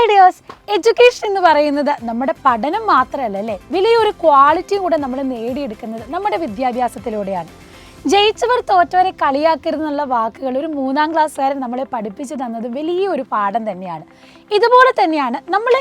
Hi dears, education എന്ന് പറയുന്നത് നമ്മുടെ പഠനം മാത്രമല്ല അല്ലേ, വലിയൊരു ക്വാളിറ്റിയും കൂടെ നമ്മൾ നേടിയെടുക്കുന്നത് നമ്മുടെ വിദ്യാഭ്യാസത്തിലൂടെയാണ്. ജയിച്ചവർ തോറ്റവരെ കളിയാക്കരുതെന്നുള്ള വാക്കുകൾ ഒരു 3ാം ക്ലാസ്സുകാരൻ നമ്മളെ പഠിപ്പിച്ചു തന്നത് വലിയൊരു പാഠം തന്നെയാണ്. ഇതുപോലെ തന്നെയാണ് നമ്മൾ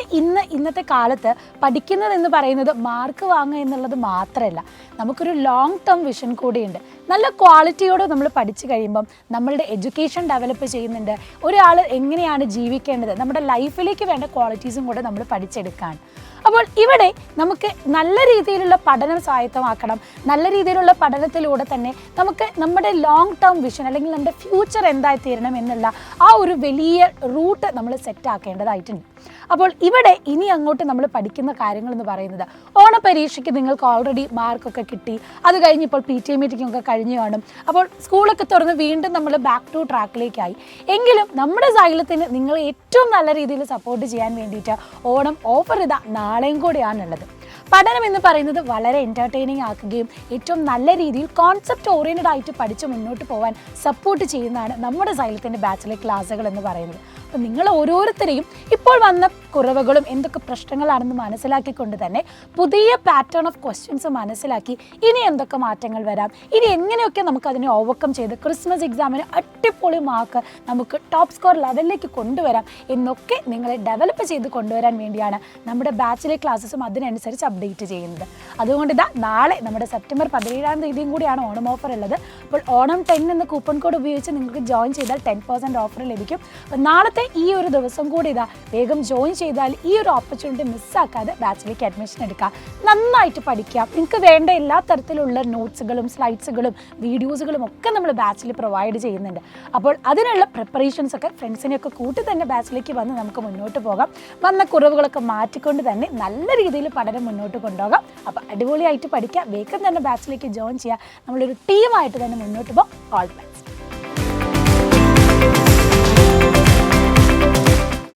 ഇന്നത്തെ കാലത്ത് പഠിക്കുന്നതെന്ന് പറയുന്നത് മാർക്ക് വാങ്ങുക എന്നുള്ളത് മാത്രമല്ല, നമുക്കൊരു ലോങ് ടേം വിഷൻ കൂടിയുണ്ട്. നല്ല ക്വാളിറ്റിയോടെ നമ്മൾ പഠിച്ചു കഴിയുമ്പം നമ്മളുടെ എഡ്യൂക്കേഷൻ ഡെവലപ്പ് ചെയ്യുന്നുണ്ട്. ഒരാൾ എങ്ങനെയാണ് ജീവിക്കേണ്ടത്, നമ്മുടെ ലൈഫിലേക്ക് വേണ്ട ക്വാളിറ്റീസും കൂടെ നമ്മൾ പഠിച്ചെടുക്കുകയാണ്. അപ്പോൾ ഇവിടെ നമുക്ക് നല്ല രീതിയിലുള്ള പഠനം സ്വായത്തമാക്കണം. നല്ല രീതിയിലുള്ള പഠനത്തിലൂടെ തന്നെ നമുക്ക് നമ്മുടെ ലോങ് ടേം വിഷൻ അല്ലെങ്കിൽ നമ്മുടെ ഫ്യൂച്ചർ എന്തായി തീരണം എന്നുള്ള ആ ഒരു വലിയ റൂട്ട് നമ്മൾ സെറ്റ് ആക്കേണ്ടതായിട്ടുണ്ട്. അപ്പോൾ ഇവിടെ ഇനി അങ്ങോട്ട് നമ്മൾ പഠിക്കുന്ന കാര്യങ്ങൾ എന്ന് പറയുന്നത്, ഓണപരീക്ഷയ്ക്ക് നിങ്ങൾക്ക് ഓൾറെഡി മാർക്കൊക്കെ കിട്ടി, അത് കഴിഞ്ഞ് ഇപ്പോൾ PTA മീറ്റിംഗ് ഒക്കെ കഴിഞ്ഞു കാണും. അപ്പോൾ സ്കൂളൊക്കെ തുറന്ന് വീണ്ടും നമ്മൾ ബാക്ക് ടു ട്രാക്കിലേക്കായി. എങ്കിലും നമ്മുടെ Xylemത്തിന് നിങ്ങൾ ഏറ്റവും നല്ല രീതിയിൽ സപ്പോർട്ട് ചെയ്യാൻ വേണ്ടിയിട്ട് ഓണം ഓഫർ ഇതാ നാളെയും കൂടെയാണുള്ളത്. പഠനം എന്ന് പറയുന്നത് വളരെ എൻ്റർടൈനിങ് ആക്കുകയും ഏറ്റവും നല്ല രീതിയിൽ കോൺസെപ്റ്റ് ഓറിയൻറ്റഡ് ആയിട്ട് പഠിച്ച് മുന്നോട്ട് പോകാൻ സപ്പോർട്ട് ചെയ്യുന്നതാണ് നമ്മുടെ Xylemത്തിൻ്റെ ബാച്ചിലർ ക്ലാസ്സുകൾ എന്ന് പറയുന്നത്. അപ്പോൾ നിങ്ങൾ ഓരോരുത്തരെയും ഇപ്പോൾ വന്ന കുറവുകളും എന്തൊക്കെ പ്രശ്നങ്ങളാണെന്ന് മനസ്സിലാക്കിക്കൊണ്ട് തന്നെ പുതിയ പാറ്റേൺ ഓഫ് ക്വസ്റ്റ്യൻസ് മനസ്സിലാക്കി ഇനി എന്തൊക്കെ മാറ്റങ്ങൾ വരാം, ഇനി എങ്ങനെയൊക്കെ നമുക്ക് അതിനെ ഓവർകം ചെയ്ത് ക്രിസ്മസ് എക്സാമിന് അടിപൊളി മാർക്ക് നമുക്ക് ടോപ്പ് സ്കോർ ലെവലിലേക്ക് കൊണ്ടുവരാം എന്നൊക്കെ നിങ്ങളെ ഡെവലപ്പ് ചെയ്ത് കൊണ്ടുവരാൻ വേണ്ടിയാണ് നമ്മുടെ ബാച്ചിലർ ക്ലാസ്സസും അതിനനുസരിച്ച് അപ്ഡേറ്റ് ചെയ്യുന്നത്. അതുകൊണ്ട് ഇതാ നാളെ നമ്മുടെ സെപ്റ്റംബർ 17-ാം തീയതിയും കൂടിയാണ് ഓണം ഓഫർ ഉള്ളത്. അപ്പോൾ ഓണം 10 എന്ന കൂപ്പൺ കോഡ് ഉപയോഗിച്ച് നിങ്ങൾക്ക് ജോയിൻ ചെയ്താൽ 10% ഓഫർ ലഭിക്കും. അപ്പോൾ നാളത്തെ ഈ ഒരു ദിവസം കൂടി ഇതാ വേഗം ജോയിൻ ചെയ്താൽ ഈ ഒരു ഓപ്പർച്യൂണിറ്റി മിസ്സാക്കാതെ ബാച്ചിലേക്ക് അഡ്മിഷൻ എടുക്കുക. നന്നായിട്ട് പഠിക്കാം. നിങ്ങൾക്ക് വേണ്ട എല്ലാ തരത്തിലുള്ള നോട്ട്സുകളും സ്ലൈഡ്സുകളും വീഡിയോസുകളും ഒക്കെ നമ്മൾ ബാച്ചിൽ പ്രൊവൈഡ് ചെയ്യുന്നുണ്ട്. അപ്പോൾ അതിനുള്ള പ്രിപ്പറേഷൻസ് ഒക്കെ ഫ്രണ്ട്സിനെയൊക്കെ കൂട്ടി തന്നെ ബാച്ചിലേക്ക് വന്ന് നമുക്ക് മുന്നോട്ട് പോകാം. വന്ന കുറവുകളൊക്കെ മാറ്റിക്കൊണ്ട് തന്നെ നല്ല രീതിയിൽ പഠനം മുന്നോട്ട് കൊണ്ടുപോകാം. അപ്പോൾ അടിപൊളിയായിട്ട് പഠിക്കുക. വേഗം തന്നെ ബാച്ചിലേക്ക് ജോയിൻ ചെയ്യുക. നമ്മളൊരു ടീമായിട്ട് തന്നെ മുന്നോട്ട് പോകാം. All the best.